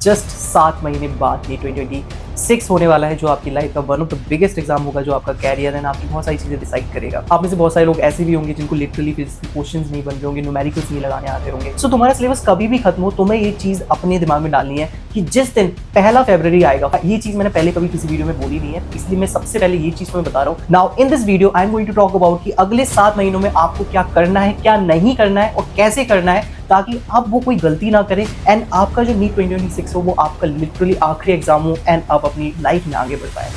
Just 7 महीने बाद ये 2026 होने वाला है, जो आपकी लाइफ का one of the biggest exam होगा, जो आपका कैरियर एंड आपकी बहुत सारी चीज़ें डिसाइड करेगा। आप में से बहुत सारे लोग ऐसे भी होंगे जिनको लिटरली फिजिक्स के क्वेश्चंस नहीं बन रहे होंगे, न्यूमेरिकल्स नहीं लगाने आते होंगे। सो तुम्हारा सिलेबस कभी भी खत्म हो, तुम्हें ये चीज़ अपने दिमाग में डालनी है कि जिस दिन 1 फरवरी आएगा, ये चीज़ मैंने पहले कभी किसी वीडियो में बोली नहीं है, इसलिए मैं सबसे पहले ये चीज़ तुम्हें बता रहा हूँ। Now in this video I am going to talk about कि अगले 7 महीनों में आपको क्या करना है, क्या नहीं करना है और कैसे करना है, ताकि अब वो कोई गलती ना करे एंड आपका जो नीट 2026 हो वो आपका लिटरली आखिरी एग्जाम हो एंड आप अपनी लाइफ में आगे बढ़ पाए।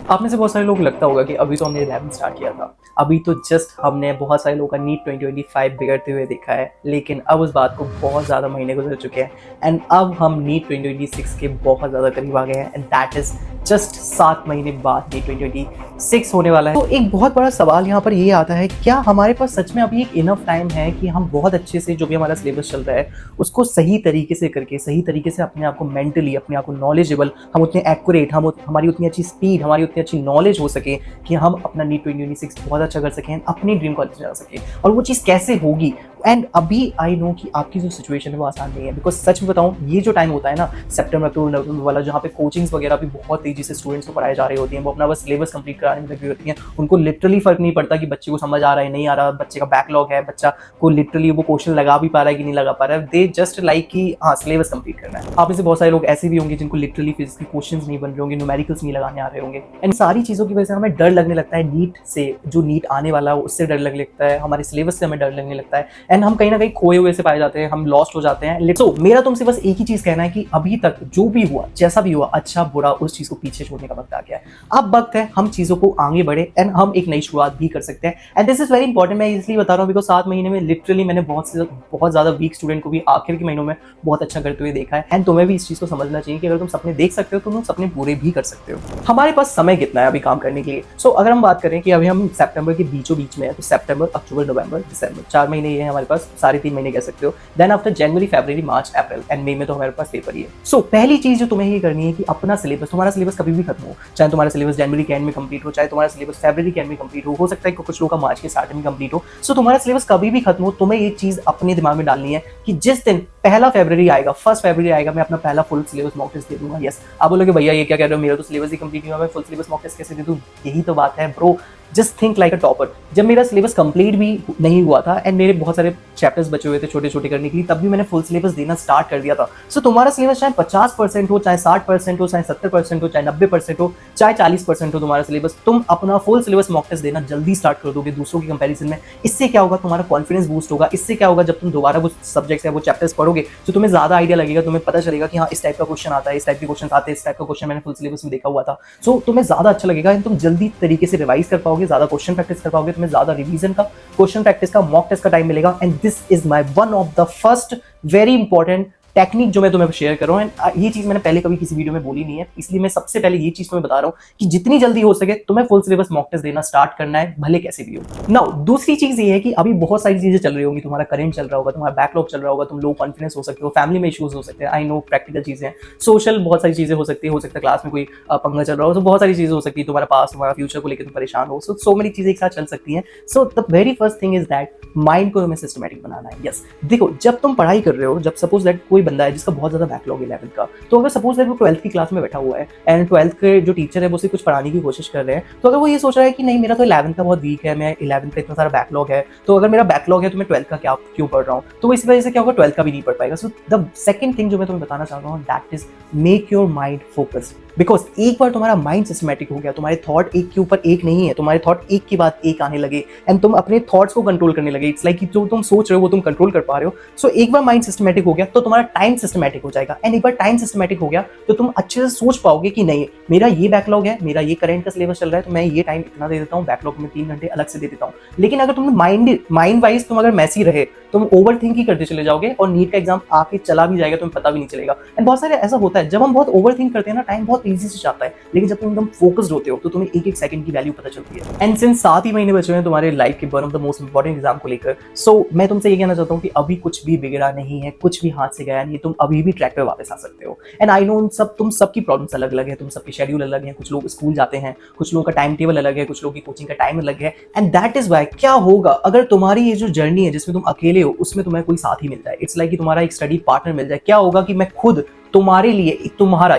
आप में से बहुत सारे लोग लगता होगा कि अभी तो हमने 11 स्टार्ट किया था, अभी तो जस्ट हमने बहुत सारे लोगों का नीट 2025 बिगड़ते हुए देखा है, लेकिन अब उस बात को बहुत ज़्यादा महीने गुजर चुके हैं एंड अब हम नीट 2026 के बहुत ज़्यादा करीब आ गए हैं एंड दैट इज़ जस्ट 7 महीने बाद नीट 2026 होने वाला है। तो एक बहुत बड़ा सवाल यहाँ पर ये आता है, क्या हमारे पास सच में अभी एक इनफ टाइम है कि हम बहुत अच्छे से जो भी हमारा सिलेबस चल रहा है उसको सही तरीके से करके, सही तरीके से अपने आप को मेंटली, अपने आप को नॉलेजेबल, हम उतने एक्यूरेट, हम हमारी उतनी अच्छी स्पीड, हमारी उतनी अच्छी नॉलेज हो सके कि हम अपना नीट 2026 बहुत अच्छा कर सकें, अपनी ड्रीम कॉलेज जा सकें। और वो चीज़ कैसे होगी, एंड अभी आई नो कि आपकी जो सिचुएशन है वो आसान नहीं है, बिकॉज सच में बताऊं, ये जो टाइम होता है ना सितंबर अक्टूबर नवंबर वाला, जहाँ पे कोचिंग्स वगैरह भी बहुत तेजी से स्टूडेंट्स को पढ़ाए जा रहे होती हैं, वो अपना बस सिलेबस कंप्लीट कराने में लगी होती हैं, उनको लिटरली फर्क नहीं पड़ता कि बच्चे को समझ आ रहा है नहीं आ रहा, बच्चे का बैकलॉग है, बच्चा को लिटरली वो क्वेश्चन लगा भी पा रहा है कि नहीं लगा पा रहा है, दे जस्ट लाइक कि हाँ सिलेबस कंप्लीट करना है। आप में से बहुत सारे लोग ऐसे भी होंगे जिनको लिटरली फिजिक्स के क्वेश्चन नहीं बन रहे होंगे, न्यूमेरिकल्स नहीं लगाने आ रहे होंगे, एंड सारी चीज़ों की वजह से हमें डर लगने लगता है नीट से, जो नीट आने वाला है उससे डर लगने लगता है, हमारे सिलेबस से हमें डर लगने लगता है एंड हम कहीं ना कहीं खोए हुए से पाए जाते हैं, हम लॉस्ट हो जाते हैं। सो मेरा तुमसे बस एक ही चीज कहना है कि अभी तक जो भी हुआ, जैसा भी हुआ, अच्छा बुरा, उस चीज को पीछे छोड़ने का वक्त आ गया है। अब वक्त है हम चीजों को आगे बढ़े एंड हम एक नई शुरुआत भी कर सकते हैं and this is very important. मैं इसलिए बता रहा हूँ बिकॉज 7 महीने में लिटरली मैंने बहुत ज्यादा वीक स्टूडेंट को भी आखिर के महीनों में बहुत अच्छा करते हुए देखा है एंड तुम्हें भी इस चीज को समझना चाहिए कि अगर तुम सपने देख सकते हो तो तुम सपने पूरे भी कर सकते हो। हमारे पास समय कितना है अभी काम करने के लिए? सो अगर हम बात करें कि अभी हम सितंबर के बीचों बीच में है, तो सितंबर, अक्टूबर, नवंबर, दिसंबर, 4 महीने ये है हमारे पास, साढ़े 3 महीने कह सकते हो। देन आफ्टर जनवरी, फरवरी, मार्च, अप्रैल एंड मई में तो हमारे पास पेपर ही है। सो पहली चीज जो तुम्हें ये करनी है कि अपना सिलेबस, तुम्हारा सिलेबस कभी भी खत्म हो, चाहे तुम्हारा सिलेबस जनवरी के एंड में कंप्लीट हो, चाहे तुम्हारा सिलेबस फरवरी के एंड में कंप्लीट हो सकता है कि कुछ लोगों का मार्च के स्टार्ट में कंप्लीट हो। सो तुम्हारा सिलेबस कभी भी खत्म हो, तुम्हें ये चीज अपने दिमाग में डालनी है कि जिस दिन 1 फरवरी आएगा, 1 फरवरी आएगा, मैं अपना पहला फुल सिलेबस मॉक टेस्ट दे दूंगा। यस, आप बोलोगे भैया ये क्या कह रहे हो, मेरा तो सिलेबस ही कंप्लीट नहीं हुआ, मैं फुल सिलेबस मॉक टेस्ट कैसे दे दूं? यही तो बात है bro, just think like a topper. जब मेरा सिलेबस कंप्लीट भी नहीं हुआ था एंड मेरे बहुत सारे चैप्टर्स बचे हुए थे छोटे छोटे करने के लिए, तब भी मैंने फुल सिलेबस देना स्टार्ट कर दिया था। सो तुम्हारा सिलेबस चाहे 50% हो, चाहे 60% हो, चाहे 70% हो, चाहे 90% हो, चाहे 40% हो तुम्हारा सिलेबस, तुम अपना फुल सिलेबस मॉक टेस्ट देना जल्दी स्टार्ट कर दोगे दूसरों की कंपैरिजन में। इससे क्या होगा, तुम्हारा कॉन्फिडेंस बूस्ट होगा। इससे क्या होगा, जब तुम दोबारा वो सब्जेक्ट्स है, वो चैप्टर्स पढ़ोगे तो तुम्हें ज्यादा आइडिया लगेगा, तुम्हें पता चलेगा कि हाँ इस टाइप का क्वेश्चन आता है, इस टाइप के क्वेश्चन आते हैं, इस टाइप का क्वेश्चन मैंने फुल सिलेबस में देखा हुआ था। सो तुम्हें ज्यादा अच्छा लगेगा, तुम जल्दी तरीके से रिवाइज कर पाओगे, ज्यादा क्वेश्चन प्रैक्टिस कर पाओगे, तुम्हें ज्यादा रिवीजन का, क्वेश्चन प्रैक्टिस का, मॉक टेस्ट का टाइम मिलेगा and this is my one of the first very important technique जो मैं तुम्हें शेयर कर रहा हूं। ये चीज मैंने पहले कभी किसी वीडियो में बोली नहीं है, इसलिए मैं सबसे पहले ये चीज तुम्हें बता रहा हूं कि जितनी जल्दी हो सके तुम्हें फुल सिलेबस मॉक टेस्ट देना स्टार्ट करना है, भले कैसे भी हो। नाउ दूसरी चीज ये है कि अभी बहुत सारी चीजें चल रही होंगी, तुम्हारा करंट चल रहा होगा, तुम्हारा बैकलॉग चल रहा होगा, तुम लो कॉन्फिडेंस हो सकते हो, फैमिली में इश्यूज हो सकते हैं, आई नो प्रैक्टिकल चीजें, सोशल बहुत सारी चीजें हो सकती है, क्लास में कोई पंगा चल रहा हो, तो बहुत सारी चीजें हो सकती है, तुम्हारा पास, तुम्हारा फ्यूचर को लेकर तुम परेशान हो, सो मेनी चीजें एक साथ चल सकती हैं। So the very first thing is that mind को तुम्हें सिस्टमैटिक बनाना है। यस, देखो जब तुम पढ़ाई कर रहे हो, जब सपोज दैट कोई बंदा है जिसका बहुत ज्यादा बैकलॉग 11th का, तो अगर सपोज दैट वो 12th की क्लास में बैठा हुआ है एंड 12th के जो टीचर है वो उसे कुछ पढ़ाने की कोशिश कर रहे हैं, तो अगर वो ये सोच रहा है कि नहीं मेरा तो 11th का बहुत वीक है, मैं 11th का इतना सारा बैकलॉग है, तो अगर मेरा बैकलॉग है तो मैं 12th का क्या क्यों पढ़ रहा हूँ, तो इस वजह से क्या होगा, 12th का भी नहीं पढ़ पाएगा। सो द सेकंड थिंग जो मैं तुम्हें बताना चाह रहा हूँ that is make your mind focused. Because एक बार तुम्हारा माइंड सिस्टमैटिक हो गया, तुम्हारे थॉट एक के ऊपर एक नहीं है, तुम्हारे थॉट एक के बाद एक आने लगे एंड तुम अपने थॉट्स को कंट्रोल करने लगे। इट्स लाइक जो तुम सोच रहे हो वो तुम कंट्रोल कर पा रहे हो। सो एक बार माइंड सिस्टमैटिक हो गया तो तुम्हारा टाइम सिस्टमैटिक हो जाएगा एंड एक बार टाइम सिस्टमैटिक हो गया तो तुम अच्छे से सोच पाओगे कि नहीं मेरा ये बैकलॉग है, मेरा ये करंट का सिलेबस चल रहा है, तो मैं ये टाइम इतना दे देता हूँ, बैकलॉग में 3 घंटे अलग से दे देता हूँ। लेकिन अगर तुम माइंड वाइज तुम अगर मैसी रहे, तुम ओवर थिंक ही करते चले जाओगे और नीट का एग्जाम आके चला भी जाएगा, तुम्हें पता भी नहीं चलेगा। एंड बहुत सारे ऐसा होता है, जब हम बहुत ओवर थिंक करते हैं ना, टाइम बहुत ईजी से जाता है, लेकिन जब तुम एकदम फोकस्ड होते हो तो तुम्हें एक एक सेकंड की वैल्यू पता चलती है। एंड सिंस 7 ही महीने बचे हैं तुम्हारे लाइफ के one of the most important exam को लेकर, सो मैं तुमसे ये कहना चाहता हूँ कि अभी कुछ भी बिगड़ा नहीं है, कुछ भी हाथ से गया नहीं, तुम अभी भी ट्रैक पे वापस आ सकते हो। एंड आई नो तुम सबकी प्रॉब्लम्स अलग अलग है, तुम सबके शेड्यूल अलग है, कुछ लोग स्कूल जाते हैं, कुछ लोगों का टाइम टेबल अलग है, कुछ लोगों की कोचिंग का टाइम अलग है एंड दैट इज वाई क्या होगा अगर तुम्हारी ये जो जर्नी है जिसमें तुम अकेले अकेले हो उसमें तुम्हें कोई साथी मिल जाए, इट्स लाइक कि तुम्हारा एक स्टडी पार्टनर मिल जाए। क्या होगा कि मैं खुद तुम्हारे लिए तुम्हारा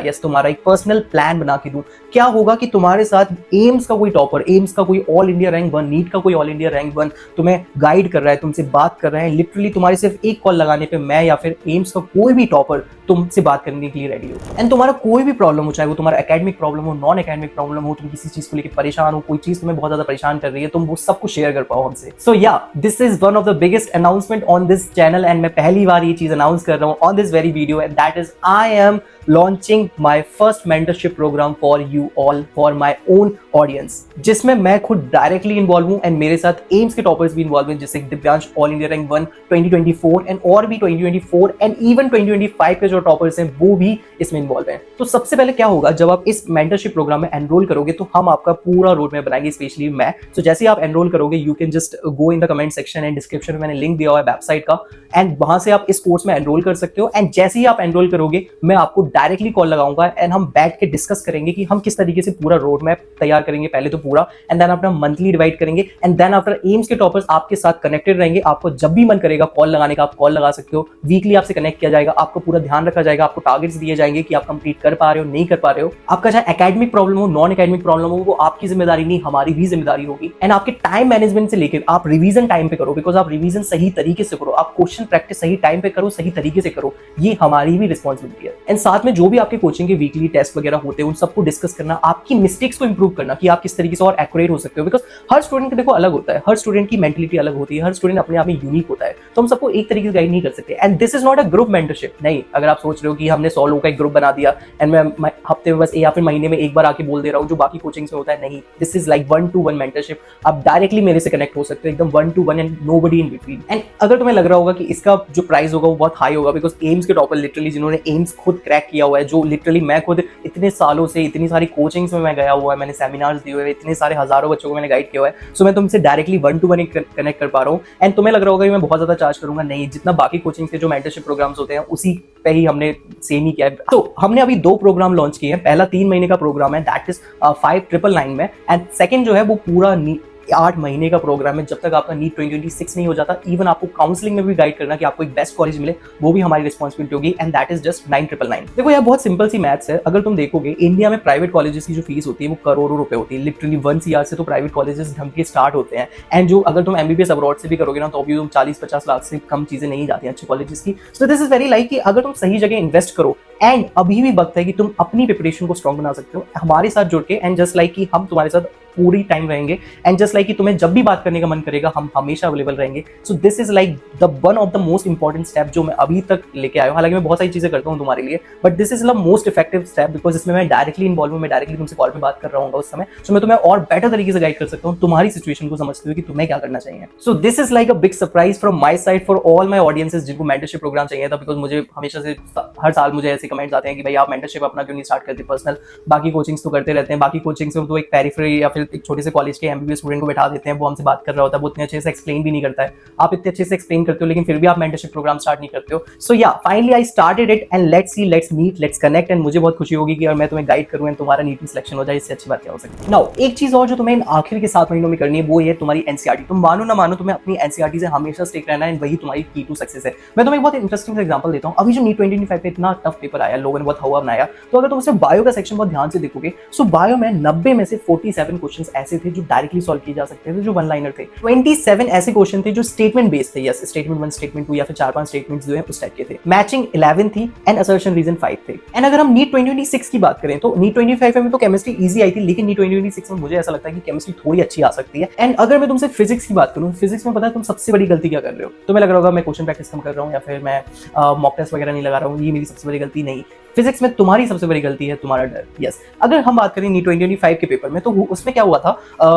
एक पर्सनल प्लान बना के दूं। क्या होगा कि तुम्हारे साथ एम्स का कोई टॉपर, एम्स का कोई ऑल इंडिया रैंक 1, नीट का कोई ऑल इंडिया रैंक 1 तुम्हें गाइड कर रहा है, तुमसे बात कर रहा है। लिटरली तुम्हारे सिर्फ एक कॉल लगाने पे मैं या फिर एम्स का कोई भी टॉपर तुमसे बात करने के लिए रेडी हो। एंड तुम्हारा कोई भी प्रॉब्लम हो, चाहे वो तुम्हारा एकेडमिक प्रॉब्लम हो, नॉन एकेडमिक प्रॉब्लम हो, तुम किसी चीज को लेकर परेशान हो, कोई चीज तुम्हें बहुत ज्यादा परेशान कर रही है, तुम वो सब कुछ शेयर कर पाओ हमसे। सो या this is one of the biggest announcement on this channel, and मैं पहली बार ये चीज अनाउंस कर रहा हूँ on this very video, and that is I am launching my first mentorship program for you all, for my own audience, जिसमें मैं खुद डायरेक्टली इन्वॉल्व हूं एंड मेरे साथ एम्स के टॉपर्स भी इन्वॉल्व हैं, जैसे Divyansh all India rank 1 2024 and और भी 2024 एंड इवन 2025 के जो टॉपर्स हैं वो भी इसमें इन्वॉल्व हैं। तो सबसे पहले क्या होगा, जब आप इस मेंटरशिप प्रोग्राम में एनरोल करोगे तो हम आपका पूरा रोड मैप बनाएंगे, स्पेशली मैं। सो जैसे ही आप एनरोल करोगे you can just go in the comment section and description में मैंने लिंक दिया हुआ है वेबसाइट का, एंड वहां से आप इस कोर्स में एनरोल कर सकते हो। एंड जैसे ही आप एनरोल करोगे मैं आपको डायरेक्टली कॉल लगाऊंगा एंड हम बैठ के डिस्कस करेंगे कि हम किस तरीके से पूरा रोड मैप तैयार करेंगे, पहले तो पूरा, एंड देन अपना मंथली डिवाइड करेंगे, एंड देन आफ्टर एम्स के टॉपर्स आपके साथ कनेक्टेड रहेंगे। आपको जब भी मन करेगा कॉल लगाने का आप कॉल लगा सकते हो, वीकली आपसे कनेक्ट किया जाएगा, आपको पूरा ध्यान रखा जाएगा, आपको टारगेट्स दिए जाएंगे कि आप कंप्लीट कर पा रहे हो नहीं कर पा रहे हो। आपका चाहे एकेडमिक प्रॉब्लम हो, नॉन एकेडमिक प्रॉब्लम हो, वो आपकी जिम्मेदारी नहीं हमारी भी जिम्मेदारी होगी। एंड आपके टाइम मैनेजमेंट से लेकर आप रिवीजन टाइम पे करो, बिकॉज आप रिवीजन सही तरीके से करो, आप क्वेश्चन प्रैक्टिस सही टाइम पे करो, सही तरीके से करो, ये हमारी भी रिस्पॉन्सिबिलिटी है। एंड साथ में जो भी आपके कोचिंग के वीकली टेस्ट वगैरह होते हैं उन सबको डिस्कस करना, आपकी मिस्टेक्स को इंप्रूव करना कि आप किस तरीके से और एक्यूरेट हो सकते हो, बिकॉज हर स्टूडेंट देखो अलग होता है, हर स्टूडेंट की मेंटलिटी अलग होती है, हर स्टूडेंट अपने आप में यूनिक होता है, तो हम सबको एक तरीके से गाइड नहीं कर सकते। And this is not a group mentorship. नहीं, अगर आप सोच रहे हो कि हमने 100 लोगों का एक ग्रुप बना दिया एंड मैं हफ्ते में बस या फिर महीने में एक बार आके बोल दे रहा हूँ जो बाकी कोचिंग्स में होता है, नहीं, this is like 1-to-1 mentorship. आप डायरेक्टली मेरे से कनेक्ट हो सकते हो एकदम 1-to-1 and nobody in between. And अगर तुम्हें लग रहा होगा कि इसका जो प्राइस होगा वो बहुत हाई होगा, बिकॉज एम्स के टॉपर लिटरली जिन्होंने एम्स खुद क्रैक किया हुआ है, जो लिटरली मैं खुद इतने सालों से इतनी सारी कोचिंग्स में मैं गया हुआ है, मैंने सेमिनार्स दिए हुए, इतने सारे हजारों बच्चों को मैंने गाइड किया हुआ है, सो मैं तुमसे डायरेक्टली 1-to-1 कनेक्ट कर पा रहा हूँ। एंड तुम्हें लग रहा होगा कि मैं बहुत ज्यादा चार्ज करूंगा, नहीं, जितना बाकी कोचिंग के जो मेंटरशिप प्रोग्राम्स होते हैं उसी पे ही हमने सेम ही किया है। तो हमने अभी 2 प्रोग्राम लॉन्च किए हैं। पहला 3 महीने का प्रोग्राम है, दैट इज 5999 में, एंड सेकंड जो है वो पूरा 8 महीने का प्रोग्राम है, जब तक आपका नीट 2026 नहीं हो जाता। इवन आपको काउंसलिंग में भी गाइड करना कि आपको एक बेस्ट कॉलेज मिले, वो भी हमारी रिस्पॉन्सिबिलिटी होगी, एंड दैट इज जस्ट 9999। देखो यार बहुत सिंपल सी मैथ्स है। अगर तुम देखोगे इंडिया में प्राइवेट कॉलेजेस की जो फीस होती है वो करोड़ों रुपए होती है, लिटरली 1 CR से तो प्राइवेट कॉलेजेस ढंग के स्टार्ट होते हैं। एंड जो अगर तुम MBBS अब्रॉड से भी करोगे ना तो भी तुम 40-50 लाख से कम चीजें नहीं जाती हैं अच्छे कॉलेजेस की। So this is very like कि अगर तुम सही जगह इन्वेस्ट करो, एंड अभी भी वक्त है कि तुम अपनी प्रिपरेशन को स्ट्रॉन्ग बना सकते हो हमारे साथ जुड़ के, एंड जस्ट लाइक कि हम तुम्हारे साथ पूरी टाइम रहेंगे, एंड जस्ट लाइक कि तुम्हें जब भी बात करने का मन करेगा हम हमेशा अवेलेबल रहेंगे। So this is like the one of the most important step जो मैं अभी तक लेके आया हूँ। हालांकि मैं बहुत सारी चीजें करता हूँ तुम्हारे लिए, but this is the most effective step, because इसमें मैं डायरेक्टली इन्वॉल्व हूँ, मैं डायरेक्टली तुमसे कॉल पे बात कर रहा हूँ उस समय, सो मैं तुम्हें और बेटर तरीके से गाइड कर सकता हूँ, तुम्हारी सिचुएशन को समझते हुए कि तुम्हें क्या करना चाहिए। So this is like a big surprise from my side for all my audiences जिनको मेंटरशिप प्रोग्राम चाहिए था, बिकॉज मुझे हमेशा से हर साल मुझे ऐसे कमेंट्स आते हैं कि भाई आप मेंटरशिप अपना क्यों नहीं स्टार्ट करते पर्सनल, बाकी कोचिंग्स तो करते रहते हैं, बाकी कोचिंग्स में तो एक पेरिफेरी या फिर एक छोटे से कॉलेज के MBBS स्टूडेंट को बैठा देते हैं, वो हमसे बात कर रहा होता है, वो इतने अच्छे से एक्सप्लेन भी नहीं करता है, आप इतने अच्छे से एक्सप्लेन करते हो लेकिन फिर भी आप मेंटरशिप प्रोग्राम स्टार्ट नहीं करते हो। So yeah finally I started it, and let's see, let's meet, let's connect, and मुझे बहुत खुशी होगी कि अगर मैं तुम्हें गाइड करूं एंड तुम्हारा नीट में सिलेक्शन हो जाए, इससे अच्छी बात क्या हो सकती है। नाउ एक चीज और जो तुम्हें इन आखिर के 7 महीनों में करनी है वो ये तुम्हारी NCERT। तुम मानो ना मानो तुम्हें अपनी NCERT से हमेशा स्टिक रहना है, एंड वही तुम्हारी की टू सक्सेस है। मैं तुम्हें बहुत इंटरेस्टिंग एग्जांपल देता हूं। अभी जो नीट 2025 में इतना टफ पेपर आया, लोगों ने बहुत हवा बनाया, तो अगर तुम उसमें बायो का सेक्शन बहुत ध्यान से देखोगे, सो बायो में 90 में से 47 क्वेश्चंस ऐसे थे जो डायरेक्टली सॉल्व किए जा सकते थे, जो वन लाइनर थे। 27 ऐसे क्वेश्चन थे जो स्टेटमेंट बेस्ड थे, यस, स्टेटमेंट 1, स्टेटमेंट 2 या फिर 4-5 स्टेटमेंट्स जो है उस टाइप के थे। मैचिंग 11 थी, एंड असर्शन रीजन 5 थे। एंड अगर हम नीट 2026 की बात करें तो नीट 2025 में तो केमिस्ट्री इजी आई थी, लेकिन नीट 2026 में मुझे ऐसा लगता है कि केमिस्ट्री थोड़ी अच्छी आ सकती है। एंड अगर मैं तुमसे फिजिक्स की बात करूं, फिजिक्स में पता है तुम सबसे बड़ी गलती क्या कर रहे हो? तुम्हें लग रहा होगा मैं क्वेश्चन प्रैक्टिस कम कर रहा हूं या फिर मैं मॉक टेस्ट वगैरह नहीं लगा रहा हूं, ये मेरी सबसे बड़ी गलती नहीं। फिजिक्स में तुम्हारी सबसे बड़ी गलती है तुम्हारा डर। यस, अगर हम बात करें नीट 2025 के पेपर में तो उसमें क्या हुआ था,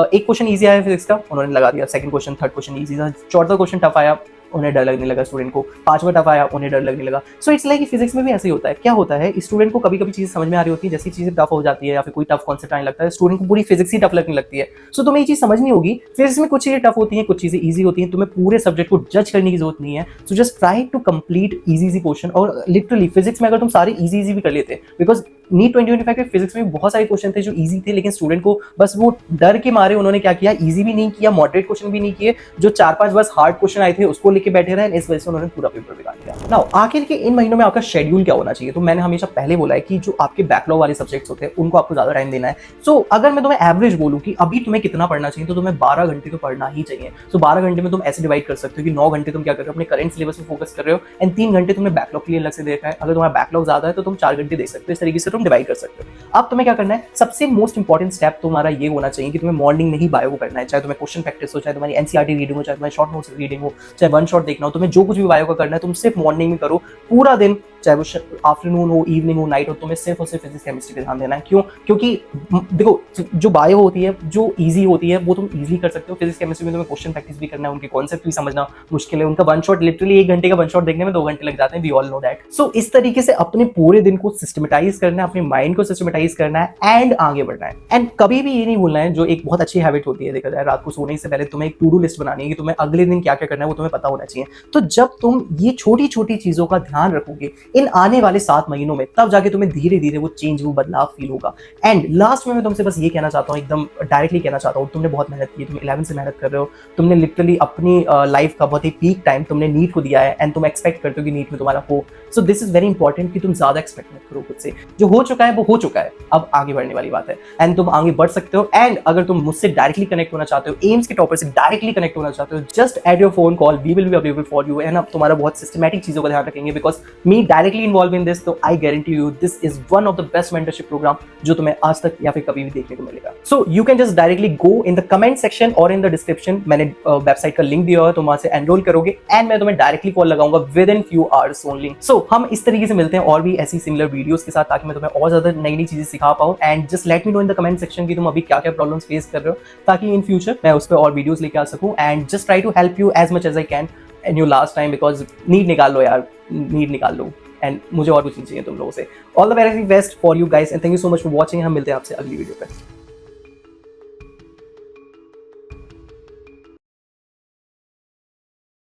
एक क्वेश्चन इजी आया फिजिक्स का, उन्होंने लगा दिया, second question, third question easy था, चौथा क्वेश्चन टफ आया, उन्हें डर लगने लगा स्टूडेंट को, 5वां टफ आया, उन्हें डर लगने लगा। सो इट्स लाइक फिजिक्स में भी ऐसे ही होता है। क्या होता है, स्टूडेंट को कभी कभी चीजें समझ में आ रही होती है, जैसी चीजें टफ हो जाती है या फिर कोई टफ कॉन्सेप्ट आने लगता है, स्टूडेंट को पूरी फिजिक्स ही टफ लगने लगती है। सो तुम्हें ये चीज समझनी होगी, फिजिक्स में कुछ चीजें टफ होती हैं, कुछ चीजें ईजी होती हैं, तुम्हें पूरे सब्जेक्ट को जज करने की जरूरत नहीं है। So just try to complete easy question, और लिटरली फिजिक्स में अगर तुम सारे इजी भी कर लेते हैं, बिकॉज नीट 2025 के फिजिक्स में बहुत सारे क्वेश्चन थे जो इजी थे, लेकिन स्टूडेंट को बस वो डर के मारे उन्होंने क्या किया, इजी भी नहीं किया, मॉडरेट क्वेश्चन भी नहीं किए, जो 4-5 बस हार्ड क्वेश्चन आए थे उसको लेके बैठे रहे, इस वजह से उन्होंने पूरा पेपर बिगाड़ दिया। नाउ आखिर के इन महीनों में आपका शेड्यूल क्या होना चाहिए? तो मैंने हमेशा पहले बोला है कि जो आपके बैकलॉग वाले सब्जेक्ट्स होते हैं उनको आपको ज्यादा टाइम देना है। सो अगर मैं तुम्हें एवरेज बोलूं कि अभी तुम्हें कितना पढ़ना चाहिए, तो तुम्हें 12 घंटे तो पढ़ना ही चाहिए। सो 12 घंटे में तुम ऐसे डिवाइड कर सकते हो कि 9 घंटे तुम क्या कर रहे हो, अपने करंट सिलेबस पे फोकस कर रहे हो, एंड 3 घंटे तुमने बैकलॉग के लिए अलग से देखा है। अगर तुम्हारा बैकलॉग ज्यादा है तो तुम 4 घंटे दे सकते हो। इस तरीके से तुम डिवाइड कर सकते हो। अब तुम्हें क्या करना है, सबसे मोस्ट इंपॉर्टेंट स्टेप तुम्हारा ये होना चाहिए कि तुम्हें मॉर्निंग में ही बायो को करना है। चाहे तुम्हें क्वेश्चन प्रैक्टिस हो, चाहे तुम्हारी एनसीईआरटी रीडिंग हो, चाहे तुम्हारी शॉर्ट नोट्स रीडिंग हो, चाहे वन शॉट देखना हो, तुम्हें जो कुछ भी बायो का करना है तुम सिर्फ मॉर्निंग में करो पूरा दिन, चाहे वो आफ्टरनून हो, इवनिंग हो, नाइट हो, तुम्हें सिर्फ और सिर्फ फिजिक्स केमिस्ट्री पे ध्यान देना है। क्यों? क्योंकि देखो जो बायो होती है, जो इजी होती है वो तुम इजीली कर सकते हो। फिजिक्स केमिस्ट्री में तुम्हें क्वेश्चन प्रैक्टिस भी करना है, उनके कॉन्सेप्ट भी समझना मुश्किल है, उनका वन शॉट लिटरली 1 घंटे का वन शॉट देखने में 2 घंटे लग जाते हैं, वी ऑल नो दैट। सो इस तरीके से अपने पूरे दिन को सिस्टमेटाइज करना है, अपने माइंड को सिस्टमेटाइज करना है एंड आगे बढ़ना है। एंड कभी भी ये नहीं भूलना है, जो एक बहुत अच्छी हैबिट होती है देखा जाए, रात को सोने से पहले तुम्हें एक टू डू लिस्ट बनानी है कि तुम्हें अगले दिन क्या क्या करना है वो तुम्हें पता होना चाहिए। तो जब तुम ये छोटी छोटी चीजों का ध्यान रखोगे इन आने वाले 7 महीनों में, तब जाके तुम्हें धीरे धीरे वो चेंज, वो बदलाव फील होगा। एंड लास्ट में मैं तुमसे बस ये कहना चाहता हूँ, एकदम डायरेक्टली कहना चाहता हूँ, तुमने बहुत मेहनत की, तुम 11 से मेहनत कर रहे हो, तुमने लिटरली अपनी लाइफ का बहुत ही पीक टाइम तुमने नीट को दिया है, एंड तुम एक्सपेक्ट करते हो कि नीट में तुम्हारा हो। So this is very important कि तुम ज्यादा एक्सपेक्ट मत करो खुद से। जो हो चुका है वो हो चुका है, अब आगे बढ़ने वाली बात है, एंड तुम आगे बढ़ सकते हो। एंड अगर तुम मुझसे डायरेक्टली कनेक्ट होना चाहते हो, एम्स के टॉपर से डायरेक्टली कनेक्ट होना चाहते हो, just add your phone call, we will be available for you. And अब तुम्हारा बहुत सिस्टमैटिक चीजों का ध्यान रखेंगे, because me directly involve in this, तो I guarantee you this is one of the best mentorship programme जो तुम्हें आज तक या फिर कभी भी देखने को मिलेगा। So you can just directly go in the comment section और इन द डिस्क्रिप्शन, मैंने वेबसाइट का लिंक दिया है, तुम वहां से एनरोल करोगे एंड मैं तुम्हें डायरेक्टली कॉल लगाऊंगा with in few hours only. So हम इस तरीके से मिलते हैं और भी ऐसी सिमिलर वीडियोस के साथ, ताकि मैं तुम्हें और ज्यादा नई नई चीजें सिखा पाऊं। And just let me know in the comment section कि तुम अभी क्या क्या प्रॉब्लम्स फेस कर रहे हो, ताकि इन फ्यूचर मैं उस पर और वीडियोस लेके आ सकूं, and just try to help you as much as I can in your last time, because NEET निकाल लो यार, नीट निकाल लो, एंड मुझे और कुछ नहीं चाहिए तुम लोगों से। All the very best for you guys and thank you so much for watching. हम मिलते हैं आपसे अगली वीडियो पे।